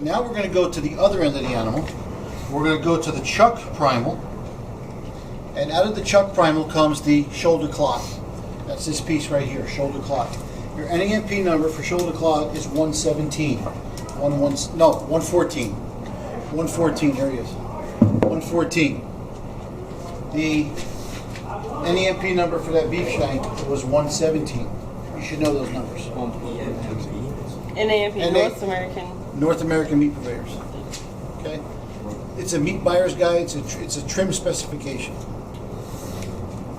Now we're going to go to the other end of the animal. We're going to go to the chuck primal. And out of the chuck primal comes the shoulder clod. That's this piece right here, shoulder clod. Your NAMP number for shoulder clod is 117. 114. 114, here he is. 114. The NAMP number for that beef shank was 117. You should know those numbers. NAMP, North American Meat Purveyors. Okay? It's a meat buyer's guide. It's a trim specification.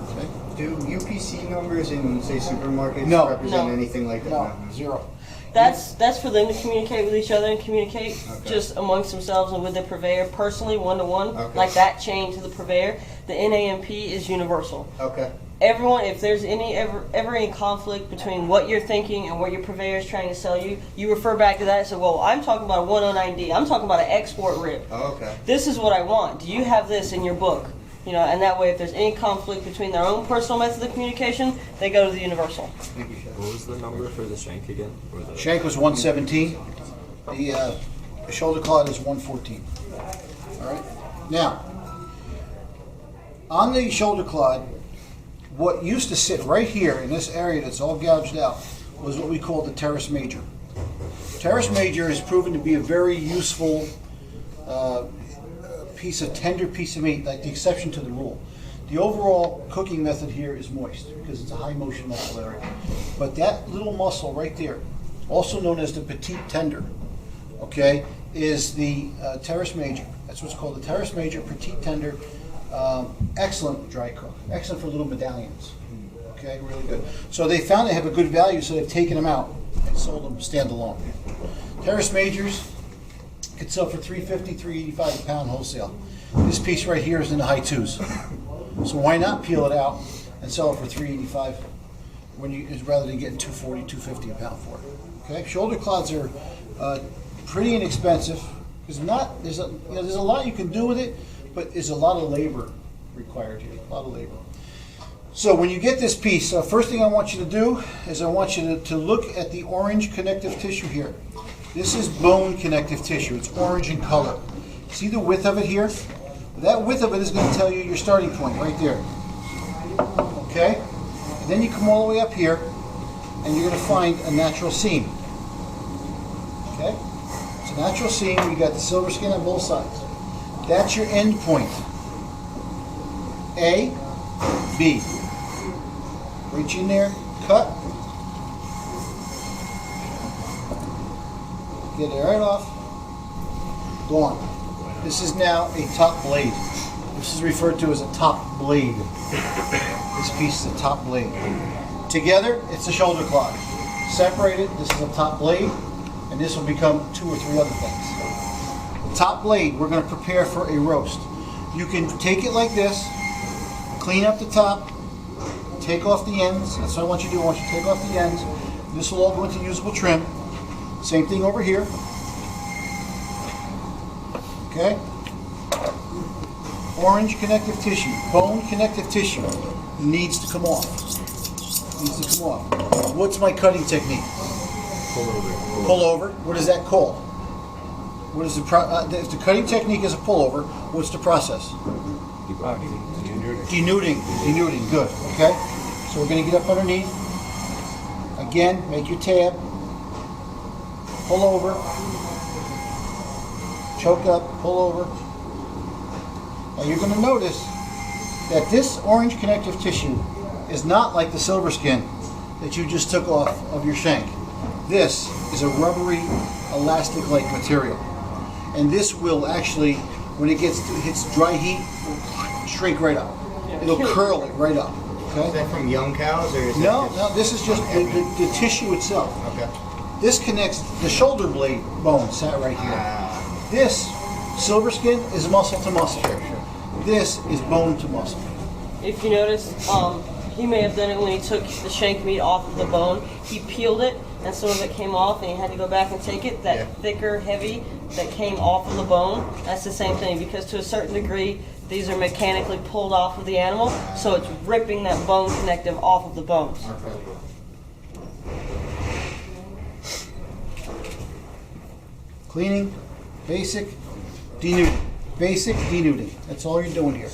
Okay? Do UPC numbers in, say, supermarkets represent anything like that? No, zero. That's for them to communicate with each other and communicate just amongst themselves and with the purveyor personally, one-to-one, like that chain to the purveyor. The NAMP is universal. Okay. Everyone, if there's ever any conflict between what you're thinking and what your purveyor is trying to sell you, you refer back to that and say, well, I'm talking about a 109D. I'm talking about an export rib. Oh, okay. This is what I want. Do you have this in your book? You know, and that way, if there's any conflict between their own personal method of communication, they go to the universal. What was the number for the shank again? Shank was 117. The shoulder clod is 114. All right. Now, on the shoulder clod, what used to sit right here in this area that's all gouged out was what we call the Teres Major. Teres Major has proven to be a very useful tender piece of meat, like the exception to the rule. The overall cooking method here is moist because it's a high motion muscle area. But that little muscle right there, also known as the petite tender, okay, is the Teres Major. That's what's called the Teres Major petite tender. Excellent dry cook. Excellent for little medallions. Okay, really good. So they found they have a good value, so they've taken them out and sold them standalone. Teres Majors could sell for $350, $385 a pound wholesale. This piece right here is in the high twos. So why not peel it out and sell it for $385 rather than getting $240, $250 a pound for it? Okay, shoulder clods are pretty inexpensive. There's a lot you can do with it, but there's a lot of labor required here. A lot of labor. So when you get this piece, first thing I want you to do is I want you to look at the orange connective tissue here. This is bone connective tissue. It's orange in color. See the width of it here? That width of it is going to tell you your starting point right there. Okay? And then you come all the way up here and you're going to find a natural seam. Okay? It's a natural seam. You got the silver skin on both sides. That's your end point. A, B. Reach in there, cut. Get it right off. Gone. This is now a top blade. This is referred to as a top blade. This piece is a top blade. Together, it's a shoulder clod. Separated, this is a top blade, and this will become 2 or 3 other things. Top blade, we're going to prepare for a roast. You can take it like this, clean up the top, take off the ends. That's what I want you to do. I want you to take off the ends. This will all go into usable trim. Same thing over here. Okay? Orange connective tissue, bone connective tissue needs to come off. Needs to come off. What's my cutting technique? Pull over. Pull over. What is that called? What is the if the cutting technique is a pullover, what's the process? Denuding. Denuding. Good. Okay. So we're going to get up underneath. Again, make your tab. Pull over. Choke up. Pull over. And you're going to notice that this orange connective tissue is not like the silver skin that you just took off of your shank. This is a rubbery, elastic-like material. And this will actually, when it hits dry heat, shrink right up. It'll curl it right up. Okay? Is that from young cows, or is No, this is just the tissue itself. Okay. This connects the shoulder blade bone sat right here. This silver skin is muscle to muscle. This is bone to muscle. If you notice, he may have done it when he took the shank meat off of the bone. He peeled it, and some of it came off, and he had to go back and take it. That thicker, heavy that came off of the bone, that's the same thing, because to a certain degree, these are mechanically pulled off of the animal, so it's ripping that bone connective off of the bones. Cleaning, basic, denuding. Basic, denuding. That's all you're doing here.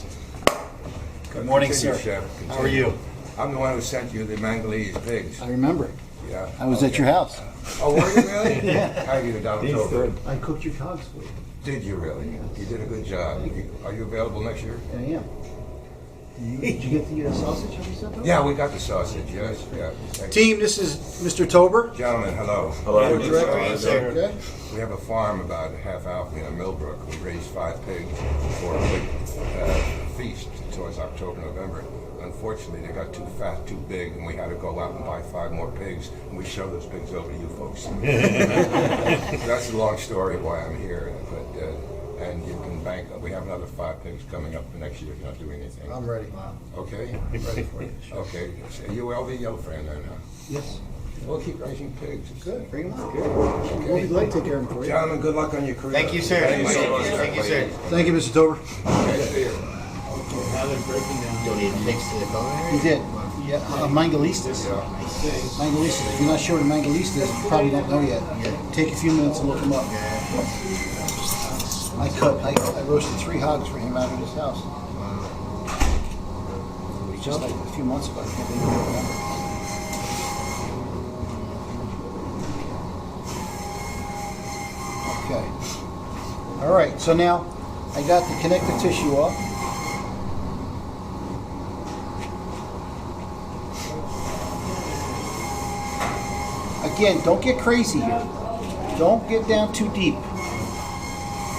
Good morning, Continue, sir. Chef. How are you? I'm the one who sent you the Mangalese pigs. I remember. Yeah. I was at your house. Oh, were you really? Yeah. How are you, Donald Tober? I cooked your cogs for you. Did you really? You did a good job. Are you available next year? I am. Did you get the sausage? Have you sent over? Yeah, we got the sausage, yes. Yeah. Team, this is Mr. Tober. Gentlemen, hello. Hello. Okay. We have a farm about half out in Millbrook. We raised 5 pigs for a big feast towards October, November. Unfortunately, they got too fat, too big, and we had to go out and buy 5 more pigs, and we show those pigs over to you folks. That's a long story why I'm here, but and you can bank. We have another 5 pigs coming up for next year if you're not doing anything. I'm ready. Okay. Ready for you. Okay. So you will be yellow fan then, huh? Yes. We'll keep raising pigs. Good. Bring them on. Okay. We'll be glad to take care of them for you. Gentlemen, good luck on your career. Thank you, sir. Thank you, sir. Thank you, Mr. Tober. Okay, see you. Donate pigs to the culinary? You did. Yeah, Mangalistas. Mangalistas. If you're not sure what Mangalistas is, you probably don't know yet. Take a few minutes and look them up. I roasted 3 hogs for him out of his house. Just like a few months ago. I can't believe I remember. Okay. All right, so now I got the connective tissue off. Again, don't get crazy here. Don't get down too deep.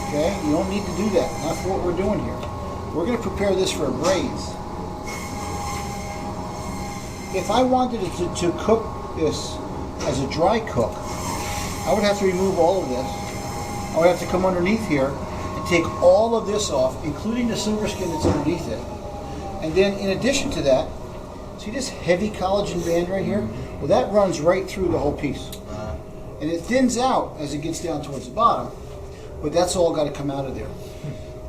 Okay? You don't need to do that. Not for what we're doing here. We're going to prepare this for a braise. If I wanted to cook this as a dry cook, I would have to remove all of this. I would have to come underneath here and take all of this off, including the silver skin that's underneath it. And then in addition to that, see this heavy collagen band right here? Well, that runs right through the whole piece. And it thins out as it gets down towards the bottom, but that's all got to come out of there.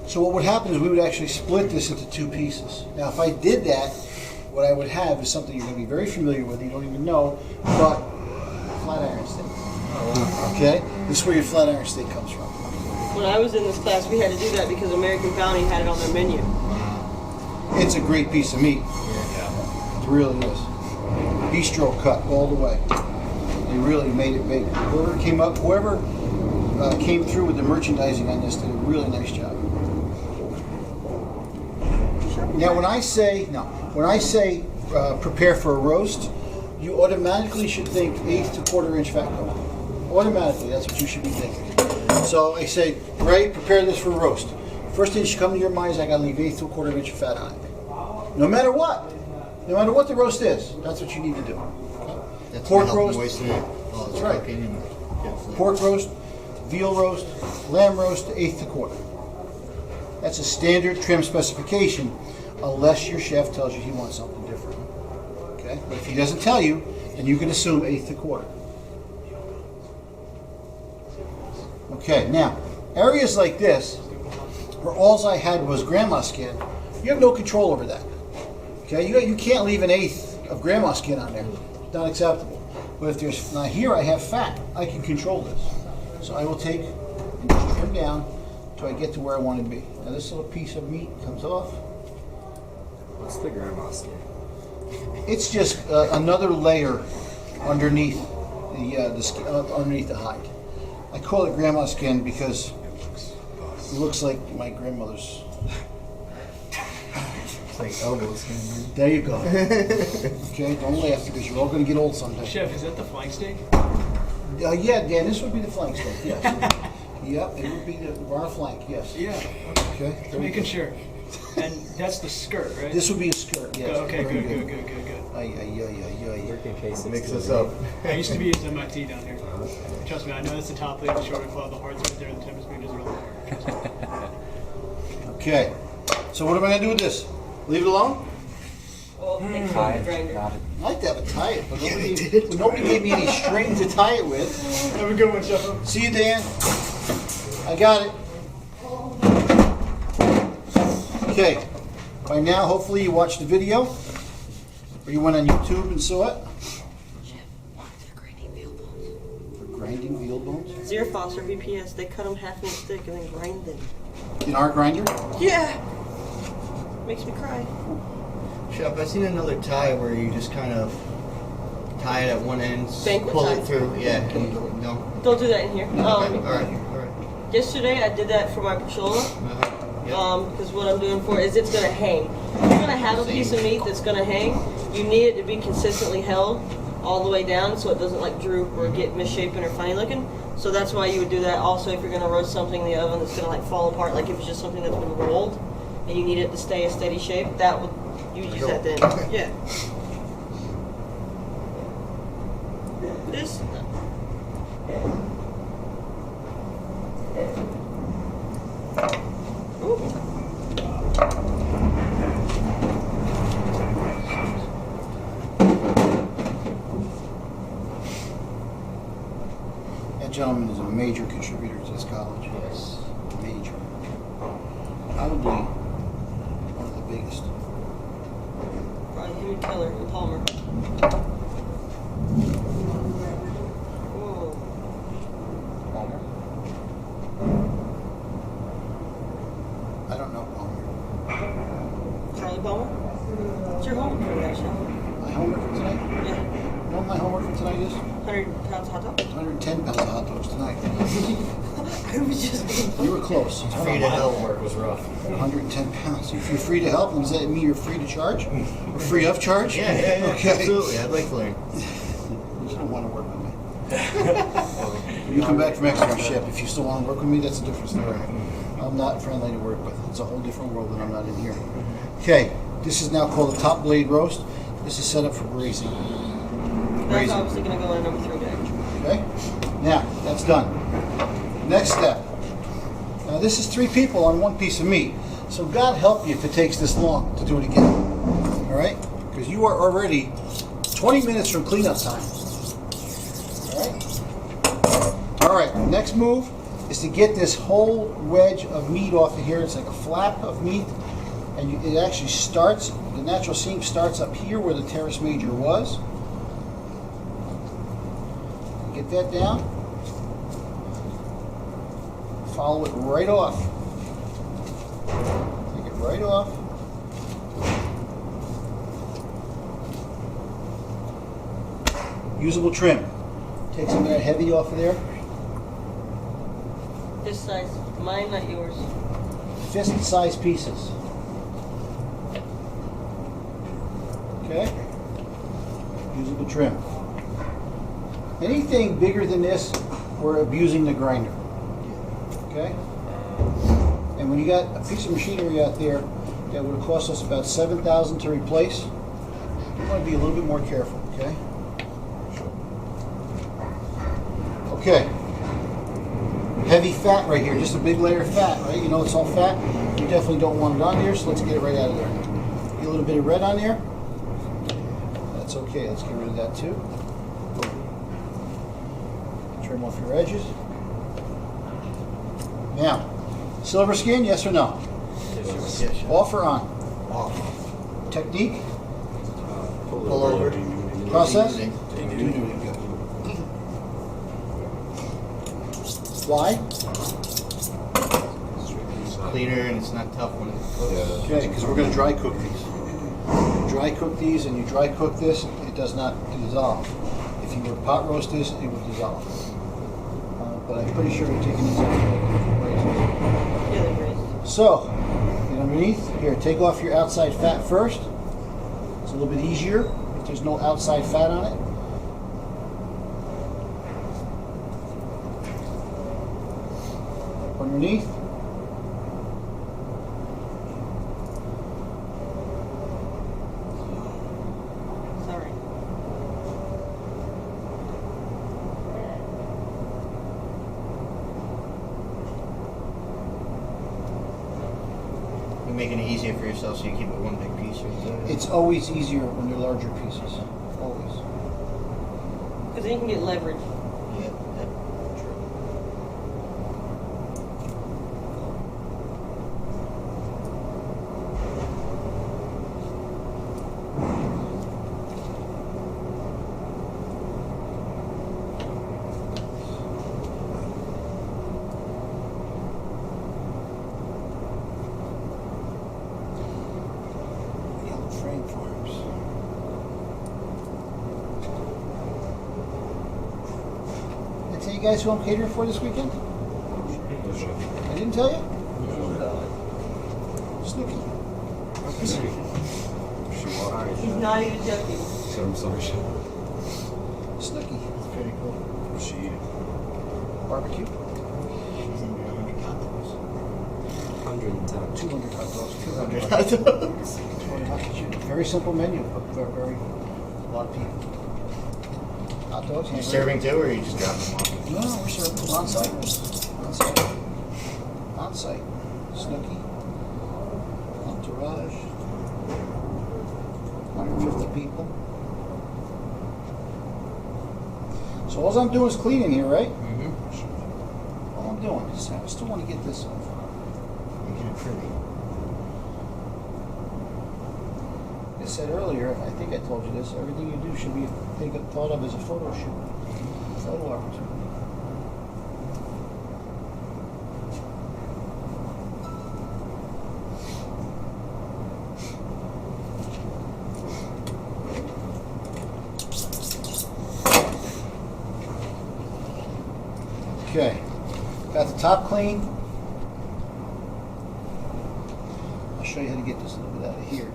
So what would happen is we would actually split this into 2 pieces. Now, if I did that, what I would have is something you're going to be very familiar with, you don't even know, but flat iron steak. Okay? This is where your flat iron steak comes from. When I was in this class, we had to do that because American Bounty had it on their menu. It's a great piece of meat. It really is. Bistro cut all the way. They really made it big. Whoever came through with the merchandising on this did a really nice job. Now, when I say prepare for a roast, you automatically should think 1/8 to 1/4 inch fat coat. Automatically, that's what you should be thinking. So I say, Ray, prepare this for a roast. First thing that should come to your mind is I got to leave 1/8 to 1/4 inch of fat on it. No matter what the roast is, that's what you need to do. That's Pork gonna help roast. moisten it while it's That's right. cooking and get flavor. Pork roast, veal roast, lamb roast, 1/8 to 1/4. That's a standard trim specification, unless your chef tells you he wants something different. Okay? But if he doesn't tell you, then you can assume 1/8 to 1/4. Okay, now, areas like this, where all I had was grandma skin, you have no control over that. Okay, you can't leave 1/8 of grandma skin on there. It's not acceptable. But if there's, now here I have fat, I can control this. So I will take and just trim down until I get to where I want to be. Now this little piece of meat comes off. What's the grandma skin? It's just another layer underneath the skin, underneath the hide. I call it grandma skin because it looks like my grandmother's. It's like elbow skin. There you go. Okay, don't laugh because you're all going to get old someday. Chef, is that the flank steak? Yeah, Dan, this would be the flank steak, yes. Yep, it would be the raw flank, yes. Yeah. Okay. Just making sure. And that's the skirt, right? This would be a skirt, yes. Okay, Very good. Working case. Mix this up. I used to be at MIT down here. Trust me, I know that's the top lead, the shoulder club, the heart's right there, the tempest speed is really there. Okay. So what am I going to do with this? Leave it alone? Well, take it out of the grinder. Got it. I'd like to have it tie it, but nobody gave me any string to tie it with. Have a good one, Chef. See you, Dan. I got it. Okay. By now, hopefully you watched the video, or you went on YouTube and saw it. Chef, they're grinding veal bones. For grinding veal bones. Zerfoss or BPS, they cut them half inch thick and then grind them. In our grinder? Yeah! Makes me cry. Shep, I've seen another tie where you just kind of tie it at one end, Banquet pull tie. it through. Yeah, can you, no? Don't do that in here. Okay, alright. Yesterday I did that for my Pashola. Yep. Because what I'm doing for it is it's going to hang. If you're going to have a piece of meat that's going to hang, you need it to be consistently held all the way down so it doesn't like droop or get misshapen or funny looking. So that's why you would do that. Also, if you're going to roast something in the oven that's going to like fall apart, like if it's just something that's been rolled and you need it to stay a steady shape, that would you would use that then. Yeah. This. That gentleman is a major contributor to this college. Yes. Major. Probably one of the biggest. Probably him and Keller and Palmer. Whoa. Palmer? I don't know Palmer. Charlie Palmer? What's your homework for that show? My homework for tonight? Yeah. You know what my homework for tonight is? 100 pounds of hot dog? 110 pounds of hot dogs tonight. I was just being You were close. Free to help work was rough. 110 pounds. If you're free to help, does that mean you're free to charge? Or free of charge? Yeah, Okay. absolutely. I'd like to learn. You don't want to work with me. When you come back from externship, if you still want to work with me, that's a different story. I'm not friendly to work with. It's a whole different world when I'm not in here. Okay, this is now called a top blade roast. This is set up for braising. That's obviously going to go in number 3 day. Okay? Now, that's done. Next step. Now, this is 3 people on 1 piece of meat. So God help you if it takes this long to do it again. All right? Because you are already 20 minutes from cleanup time. All right? All right, next move is to get this whole wedge of meat off of here. It's like a flap of meat. And it actually starts, the natural seam starts up here where the Teres Major was. Get that down. Follow it right off. Take it right off. Usable trim. Take some of that heavy off of there. This size. Mine, not yours. Fist-sized pieces. Okay? Usable trim. Anything bigger than this, we're abusing the grinder. Okay? And when you got a piece of machinery out there that would have cost us about $7,000 to replace, you want to be a little bit more careful, okay? Okay. Heavy fat right here, just a big layer of fat, right? You know it's all fat. You definitely don't want it on here, so let's get it right out of there. Get a little bit of red on there. That's okay, let's get rid of that too. Trim off your edges. Now, silver skin, yes or no? Yes. Off or on? Off. Technique? Pull over. Process? Easy. Good. Why? It's cleaner and it's not tough when it's cooked. Okay, because we're going to dry cook these. You dry cook these and you dry cook this, it does not dissolve. If you were to pot roast this, it would dissolve. But I'm pretty sure you're taking these out. Yeah, they're great. So, get underneath. Here, take off your outside fat first. It's a little bit easier if there's no outside fat on it. Underneath. Sorry. You're making it easier for yourself so you keep it one big piece right there. It's always easier when they're larger pieces. Always. Because then you can get leverage. Yeah, true. you guys who I'm catering for this weekend? I didn't tell you? Snooki. He's not even joking. So I'm sorry. Snooki. Very cool. She Barbecue. 110. 200 hot dogs. 200 Hot dogs. 200 hot dogs. Very simple menu, but very, a lot of people. Hot dogs. You hamburgers. serving too, or are you just dropping them off? No, we're serving on site. On site. On site. Snooki. Entourage. 150 people. So all I'm doing is cleaning here, right? Mm-hmm. All I'm doing is I still want to get this off. Making it pretty. I said earlier, I think I told you this, everything you do should be thought of as a photo shoot. Photo opportunity. Okay, got the top clean. I'll show you how to get this a little bit out of here.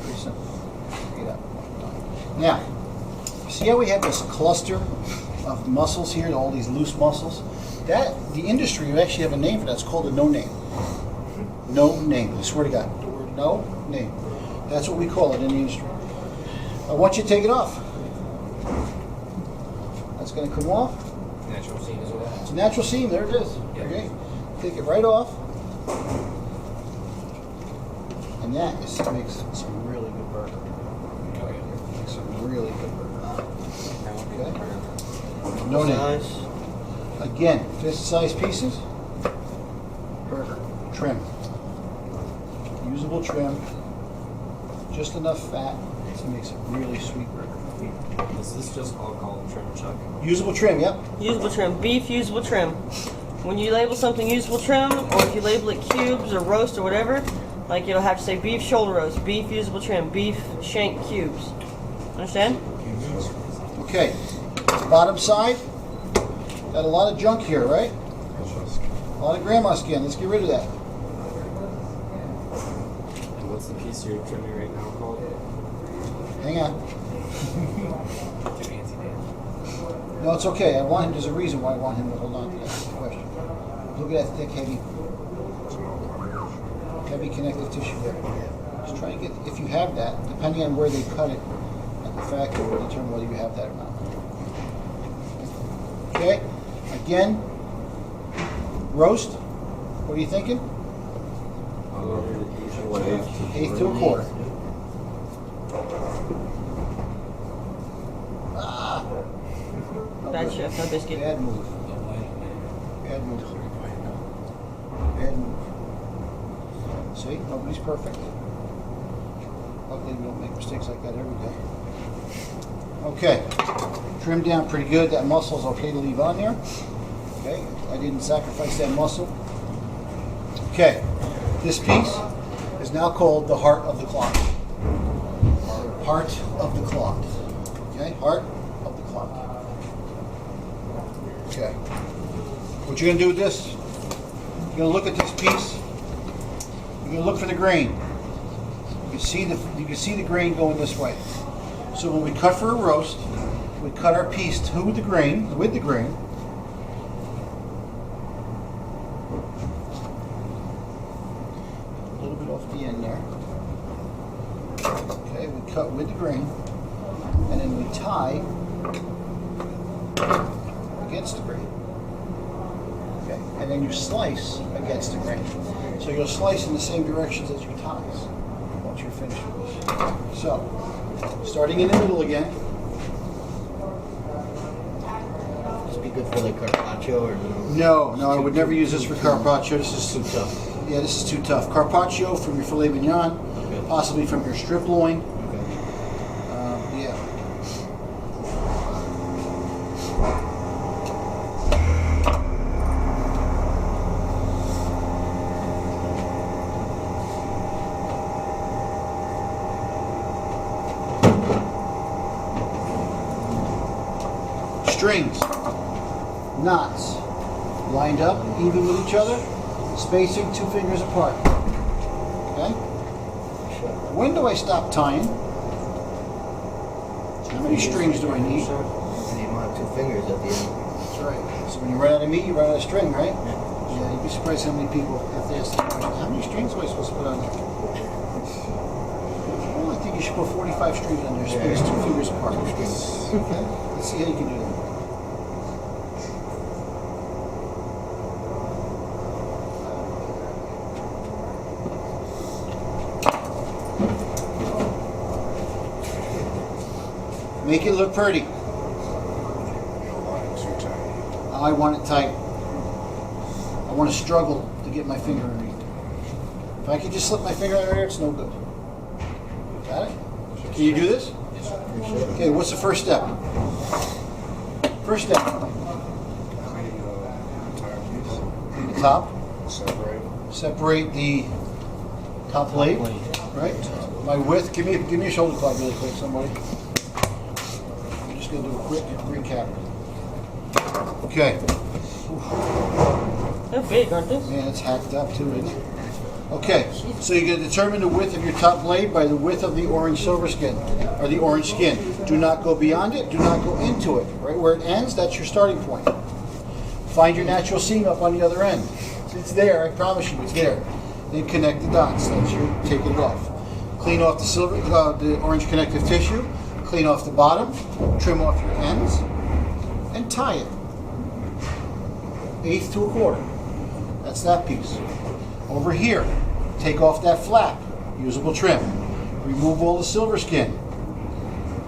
Pretty simple. Get out. Now, see how we have this cluster of muscles here, all these loose muscles? That, the industry, you actually have a name for that. It's called a no name. No name. I swear to God. The word no name. That's what we call it in the industry. I want you to take it off. That's going to come off. Natural seam as well. It's a natural seam. There it is. Yeah. Okay. Take it right off. And that makes some really good burger. Makes some really good burger. Okay. No name. Nice. Again, fist-sized pieces. Burger. Trim. Usable trim. Just enough fat to make a really sweet burger. Is this just all called trim, Chuck? Usable trim, yep. Usable trim, beef usable trim. When you label something usable trim, or if you label it cubes or roast or whatever, like it'll have to say beef shoulder roast, beef usable trim, beef shank cubes. Understand? Okay. Bottom side. Got a lot of junk here, right? A lot of grandma skin. Let's get rid of that. And what's the piece you're trimming right now called? Hang on. No, it's okay. I want him. There's a reason why I want him to hold on to that question. Look at that thick, heavy connective tissue there. Just try to get, if you have that, depending on where they cut it at the factory, will determine whether you have that or not. Okay. Again, roast. What are you thinking? Eighth to a quarter. Bad chef, no biscuit. Bad move. Bad move. Bad move. See, nobody's perfect. Luckily, we don't make mistakes like that every day. Okay, trimmed down pretty good. That muscle's okay to leave on there. Okay, I didn't sacrifice that muscle. Okay, this piece is now called the heart of the clock. Heart of the clock. Okay, heart of the clock. Okay. What you're gonna do with this? You're gonna look at this piece. You're gonna look for the grain. You can see the grain going this way. So when we cut for a roast, we cut our piece to the grain, with the grain. A little bit off the end there. Okay, we cut with the grain, and then we tie against the grain. Okay, and then you slice against the grain. So you'll slice in the same directions as your ties once you're finished with this. So, starting in the middle again. This be good for like carpaccio or no? No, I would never use this for carpaccio. This is Too tough. Yeah, this is too tough. Carpaccio from your filet mignon, Okay. possibly from your strip loin. Okay. Yeah. Strings. knots lined up, even with each other, spacing 2 fingers apart. Okay? When do I stop tying? How many strings do I need? And you want 2 fingers at the end. That's right. So when you run out of meat, you run out of string, right? Yeah, you'd be surprised how many people, if they ask the question, how many strings am I supposed to put on there? Well, I think you should put 45 strings on there, space 2 fingers apart. Okay? Let's see how you can do that. Make it look pretty. I want it tight. I want to struggle to get my finger underneath. If I could just slip my finger under there, it's no good. Got it? Can you do this? Okay, what's the first step? First step. Clean the top. Separate the top blade. Right? My width. Give me a shoulder cloth really quick, somebody. I'm just gonna do a quick recap. Okay. They're big, aren't they? Man, it's hacked up too, isn't it? Okay, so you're going to determine the width of your top blade by the width of the orange silver skin, or the orange skin. Do not go beyond it, do not go into it. Right where it ends, that's your starting point. Find your natural seam up on the other end. It's there, I promise you, it's there. Then connect the dots, that's your, take it off. Clean off the orange connective tissue, clean off the bottom, trim off your ends, and tie it. 1/8 to 1/4. That's that piece. Over here, take off that flap, usable trim. Remove all the silver skin.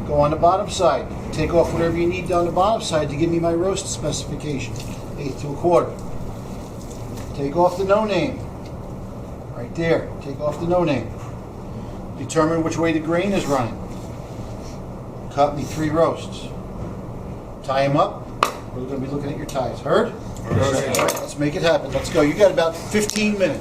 Go on the bottom side. Take off whatever you need down the bottom side to give me my roast specification. 1/8 to 1/4. Take off the no name. Right there. Take off the no name. Determine which way the grain is running. Cut me 3 roasts. Tie them up. We're going to be looking at your ties. Heard? All right, let's make it happen. Let's go. You got about 15 minutes.